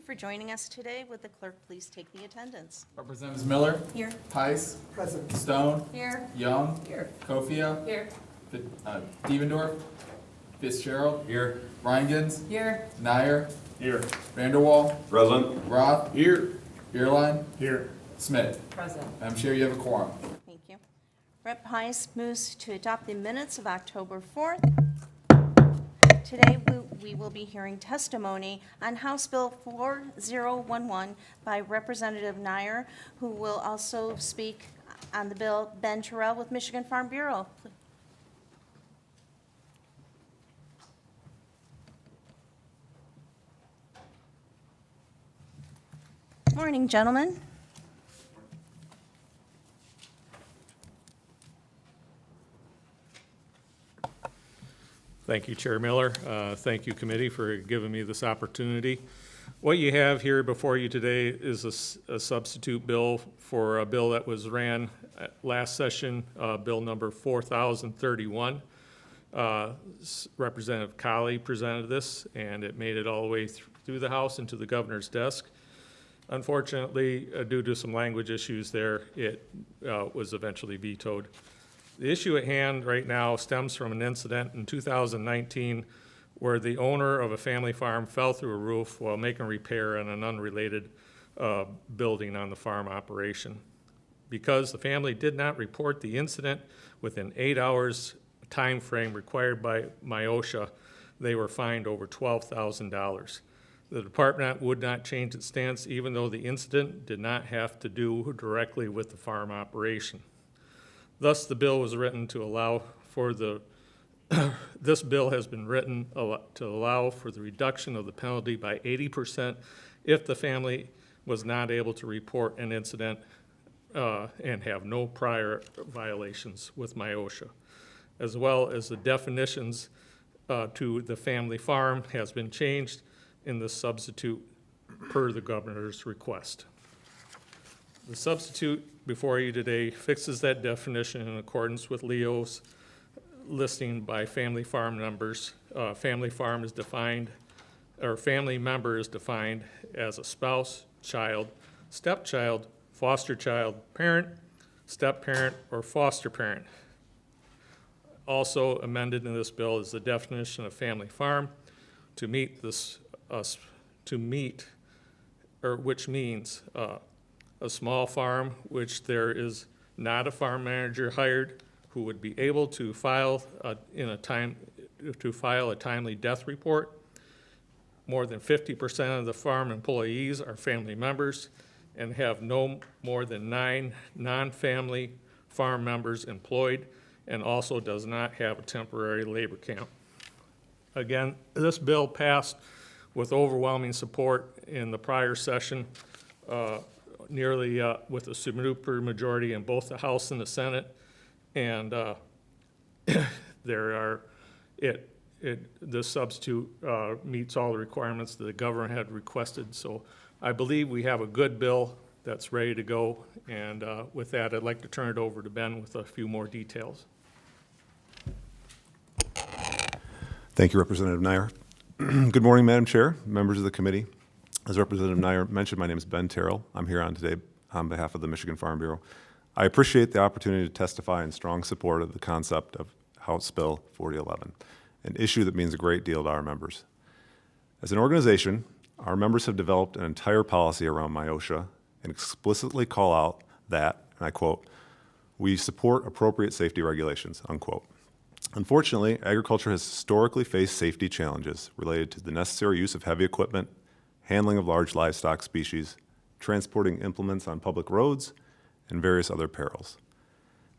for joining us today. Would the clerk please take the attendance? Representatives Miller, Here. Heiss, Present. Stone, Here. Young, Here. Kofia, Here. Devendorf, Fitzgerald, Here. Reingans, Here. Nyer, Here. Vanderwall, Present. Roth, Here. Beerline, Here. Smith. Present. Madam Chair, you have a quorum. Thank you. Rep. Heiss moves to adopt the minutes of October 4th. Today, we will be hearing testimony on House Bill 4011 by Representative Nyer, who will also speak on the bill, Ben Terrell with Michigan Farm Bureau. Morning, gentlemen. Thank you, Chair Miller. Thank you, committee, for giving me this opportunity. What you have here before you today is a substitute bill for a bill that was ran at last session, bill number 4031. Representative Colley presented this, and it made it all the way through the House and to the governor's desk. Unfortunately, due to some language issues there, it was eventually vetoed. The issue at hand right now stems from an incident in 2019 where the owner of a family farm fell through a roof while making repair on an unrelated building on the farm operation. Because the family did not report the incident within 8 hours time frame required by MIOSHA, they were fined over $12,000. The department would not change its stance even though the incident did not have to do directly with the farm operation. Thus, the bill was written to allow for the, this bill has been written to allow for the reduction of the penalty by 80% if the family was not able to report an incident and have no prior violations with MIOSHA, as well as the definitions to the family farm has been changed in the substitute per the governor's request. The substitute before you today fixes that definition in accordance with Leo's listing by family farm numbers. Family farm is defined, or family member is defined as a spouse, child, stepchild, foster child, parent, step-parent, or foster parent. Also amended in this bill is the definition of family farm to meet this, which means a small farm which there is not a farm manager hired who would be able to file a timely death report. More than 50% of the farm employees are family members and have no more than 9 non-family farm members employed, and also does not have a temporary labor camp. Again, this bill passed with overwhelming support in the prior session, nearly with a super majority in both the House and the Senate, and this substitute meets all the requirements that the governor had requested. So I believe we have a good bill that's ready to go, and with that, I'd like to turn it over to Ben with a few more details. Thank you, Representative Nyer. Good morning, Madam Chair, members of the committee. As Representative Nyer mentioned, my name is Ben Terrell. I'm here today on behalf of the Michigan Farm Bureau. I appreciate the opportunity to testify in strong support of the concept of House Bill 4011, an issue that means a great deal to our members. As an organization, our members have developed an entire policy around MIOSHA and explicitly call out that, and I quote, "We support appropriate safety regulations," unquote. Unfortunately, agriculture has historically faced safety challenges related to the necessary use of heavy equipment, handling of large livestock species, transporting implements on public roads, and various other perils.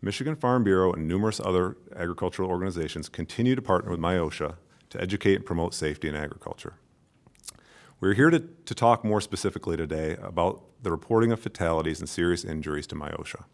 Michigan Farm Bureau and numerous other agricultural organizations continue to partner with MIOSHA to educate and promote safety in agriculture. We're here to talk more specifically today about the reporting of fatalities and serious injuries to MIOSHA.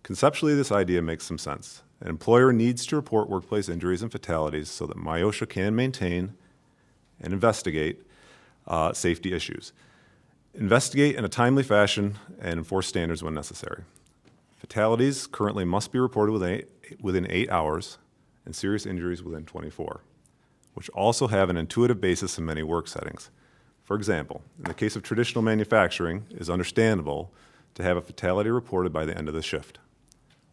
Conceptually, this idea makes some sense. An employer needs to report workplace injuries and fatalities so that MIOSHA can maintain and investigate safety issues. Investigate in a timely fashion and enforce standards when necessary. Fatalities currently must be reported within 8 hours and serious injuries within 24, which also have an intuitive basis in many work settings. For example, in the case of traditional manufacturing, it is understandable to have a fatality reported by the end of the shift.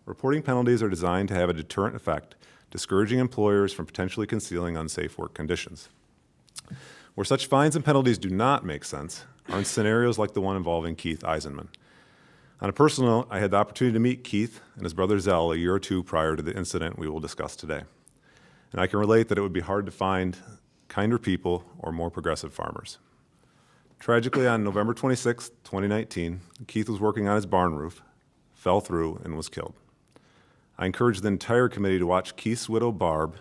Reporting penalties are designed to have a deterrent effect, discouraging employers from potentially concealing unsafe work conditions. Where such fines and penalties do not make sense are in scenarios like the one involving Keith Eisenman. On a personal note, I had the opportunity to meet Keith and his brother Zell a year or two prior to the incident we will discuss today. And I can relate that it would be hard to find kinder people or more progressive farmers. Tragically, on November 26, 2019, Keith was working on his barn roof, fell through, and was killed. I encourage the entire committee to watch Keith's widow Barb,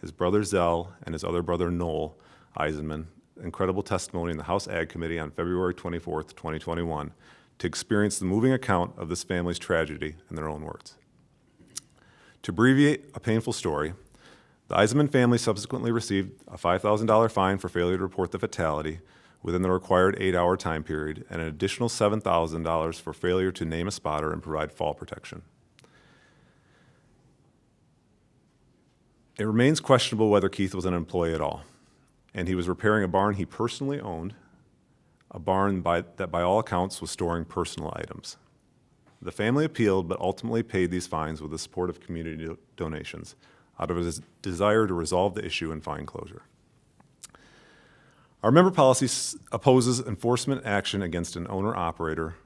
his brother Zell, and his other brother Noel Eisenman incredible testimony in the House Ag Committee on February 24, 2021, to experience the moving account of this family's tragedy in their own words. To abbreviate a painful story, the Eisenman family subsequently received a $5,000 fine for failure to report the fatality within the required 8-hour time period and an additional $7,000 for failure to name a spotter and provide fall protection. It remains questionable whether Keith was an employee at all, and he was repairing a barn he personally owned, a barn that by all accounts was storing personal items. The family appealed but ultimately paid these fines with the support of community donations out of his desire to resolve the issue and find closure. Our member policy opposes enforcement action against an owner-operator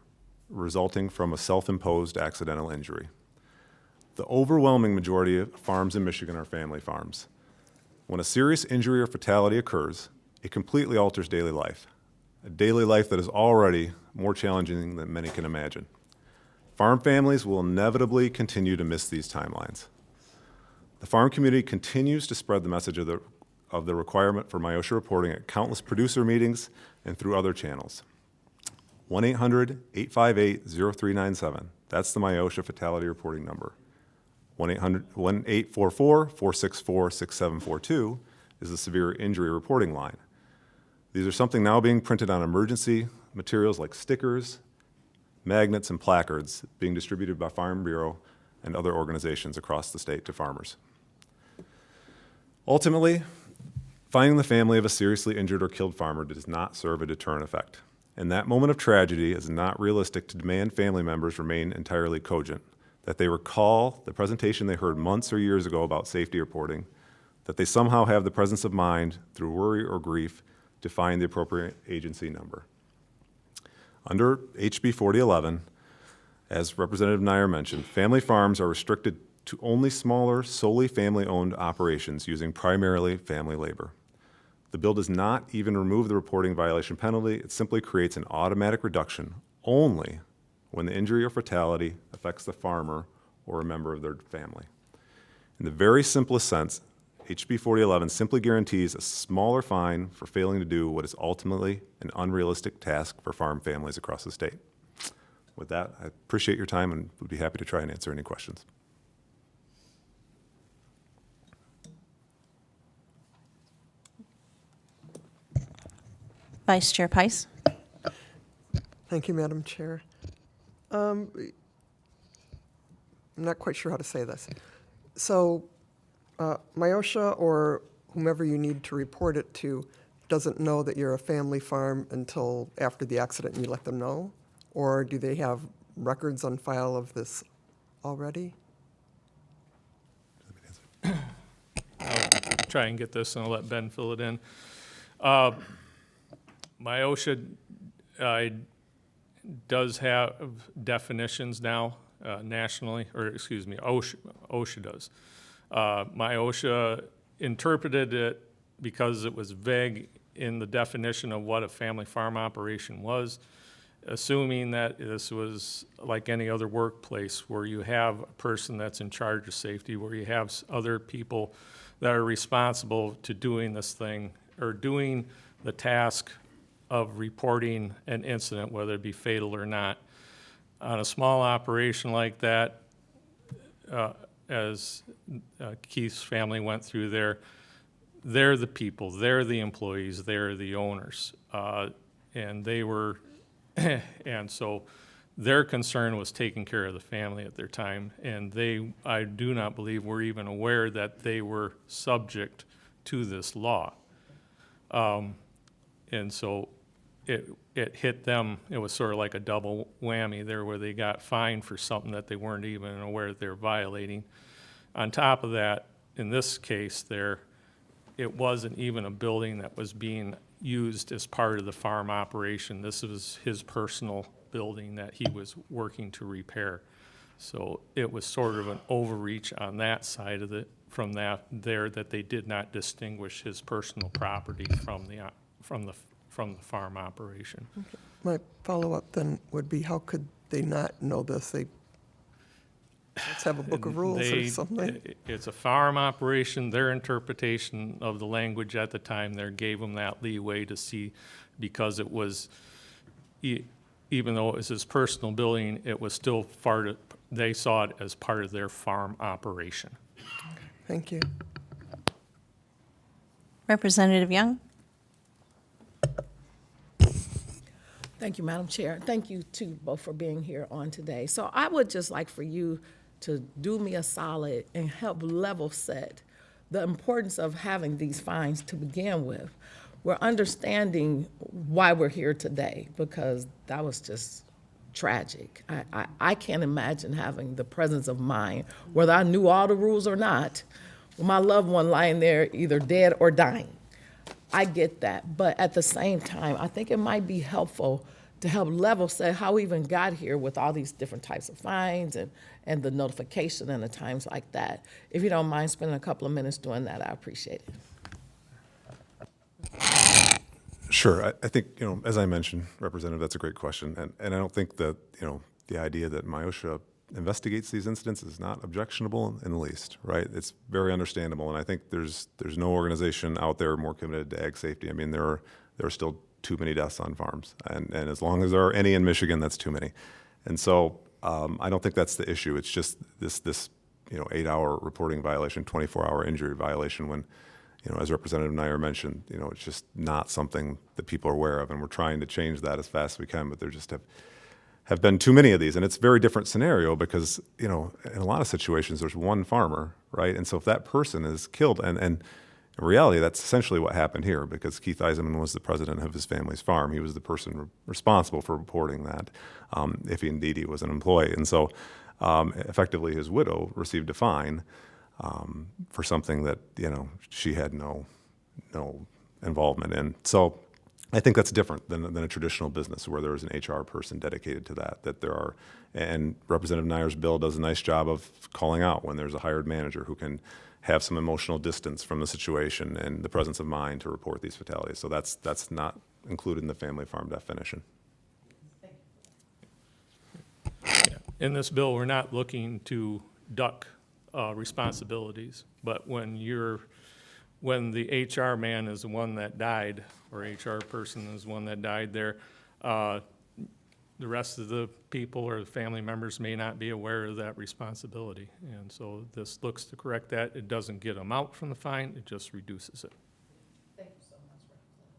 resulting from a self-imposed accidental injury. The overwhelming majority of farms in Michigan are family farms. When a serious injury or fatality occurs, it completely alters daily life, a daily life that is already more challenging than many can imagine. Farm families will inevitably continue to miss these timelines. The farm community continues to spread the message of the requirement for MIOSHA reporting at countless producer meetings and through other channels. 1-800-858-0397, that's the MIOSHA fatality reporting number. 1-844-464-6742 is the severe injury reporting line. These are something now being printed on emergency materials like stickers, magnets, and placards being distributed by Farm Bureau and other organizations across the state to farmers. Ultimately, finding the family of a seriously injured or killed farmer does not serve a deterrent effect. In that moment of tragedy, it is not realistic to demand family members remain entirely cogent, that they recall the presentation they heard months or years ago about safety reporting, that they somehow have the presence of mind through worry or grief to find the appropriate agency number. Under HB 4011, as Representative Nyer mentioned, family farms are restricted to only smaller, solely family-owned operations using primarily family labor. The bill does not even remove the reporting violation penalty. It simply creates an automatic reduction only when the injury or fatality affects the farmer or a member of their family. In the very simplest sense, HB 4011 simply guarantees a smaller fine for failing to do what is ultimately an unrealistic task for farm families across the state. With that, I appreciate your time and would be happy to try and answer any questions. Vice Chair Pice. Thank you, Madam Chair. I'm not quite sure how to say this. So MIOSHA or whomever you need to report it to doesn't know that you're a family farm until after the accident and you let them know? Or do they have records on file of this already? Try and get this, and I'll let Ben fill it in. MIOSHA does have definitions now nationally, or excuse me, OSHA does. MIOSHA interpreted it because it was vague in the definition of what a family farm operation was, assuming that this was like any other workplace where you have a person that's in charge of safety, where you have other people that are responsible to doing this thing or doing the task of reporting an incident, whether it be fatal or not. On a small operation like that, as Keith's family went through there, they're the people, they're the employees, they're the owners. And they were, and so their concern was taking care of the family at their time. And they, I do not believe, were even aware that they were subject to this law. And so it hit them, it was sort of like a double whammy there where they got fined for something that they weren't even aware that they were violating. On top of that, in this case there, it wasn't even a building that was being used as part of the farm operation. This was his personal building that he was working to repair. So it was sort of an overreach on that side of it, from that there, that they did not distinguish his personal property from the farm operation. My follow-up then would be, how could they not know this? They let's have a book of rules or something? It's a farm operation. Their interpretation of the language at the time there gave them that leeway to see, because it was, even though it was his personal building, it was still part of, they saw it as part of their farm operation. Thank you. Representative Young? Thank you, Madam Chair. Thank you, too, both for being here on today. So I would just like for you to do me a solid and help level set the importance of having these fines to begin with. We're understanding why we're here today, because that was just tragic. I can't imagine having the presence of mind, whether I knew all the rules or not, with my loved one lying there either dead or dying. I get that, but at the same time, I think it might be helpful to help level set how we even got here with all these different types of fines and the notification and the times like that. If you don't mind spending a couple of minutes doing that, I appreciate it. Sure. I think, as I mentioned, Representative, that's a great question. And I don't think that, the idea that MIOSHA investigates these incidents is not objectionable in the least, right? It's very understandable. And I think there's no organization out there more committed to ag safety. I mean, there are still too many deaths on farms. And as long as there are any in Michigan, that's too many. And so I don't think that's the issue. It's just this 8-hour reporting violation, 24-hour injury violation when, as Representative Nyer mentioned, it's just not something that people are aware of, and we're trying to change that as fast as we can, but there just have been too many of these, and it's a very different scenario because, in a lot of situations, there's one farmer, right? And so if that person is killed, and in reality, that's essentially what happened here, because Keith Eisenman was the president of his family's farm. He was the person responsible for reporting that, if he was an employee. And so effectively, his widow received a fine for something that, she had no involvement in. So I think that's different than a traditional business where there is an HR person dedicated to that there are, and Representative Nyer's bill does a nice job of calling out when there's a hired manager who can have some emotional distance from the situation and the presence of mind to report these fatalities. So that's not included in the family farm definition. In this bill, we're not looking to duck responsibilities, but when the HR man is the one that died, or HR person is the one that died there, the rest of the people or the family members may not be aware of that responsibility. And so this looks to correct that. It doesn't get them out from the fine, it just reduces it. Thank you so much, Representative.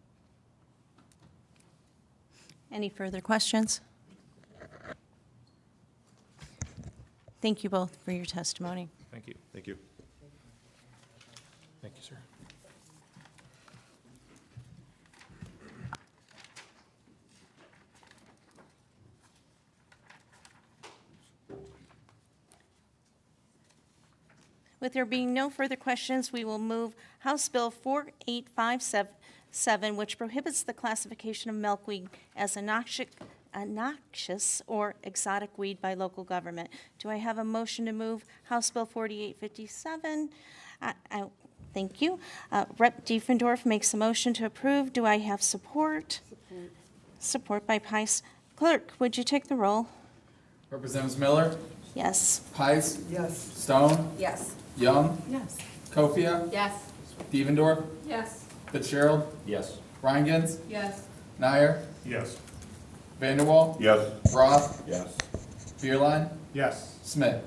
Any further questions? Thank you both for your testimony. Thank you. Thank you. Thank you, sir. With there being no further questions, we will move House Bill 4857, which prohibits the classification of milkweed as a noxious or exotic weed by local government. Do I have a motion to move House Bill 4857? Thank you. Rep. Diefendorf makes a motion to approve. Do I have support? Support by Pice. Clerk, would you take the roll? Representatives Miller, Yes. Pice, Yes. Stone, Yes. Young, Yes. Kofia, Yes. Devendorf, Yes. Fitzgerald, Yes. Reingans, Yes. Nyer, Yes. Vanderwall, Yes. Roth, Yes. Beerline, Yes. Smith.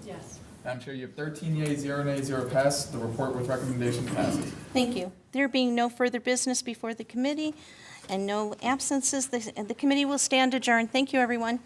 Yes. Madam Chair, you have 13 yeas, 0 nays, 0 pass. The report with recommendation passes. Thank you. There being no further business before the committee and no absences, the committee will stand adjourned. Thank you, everyone.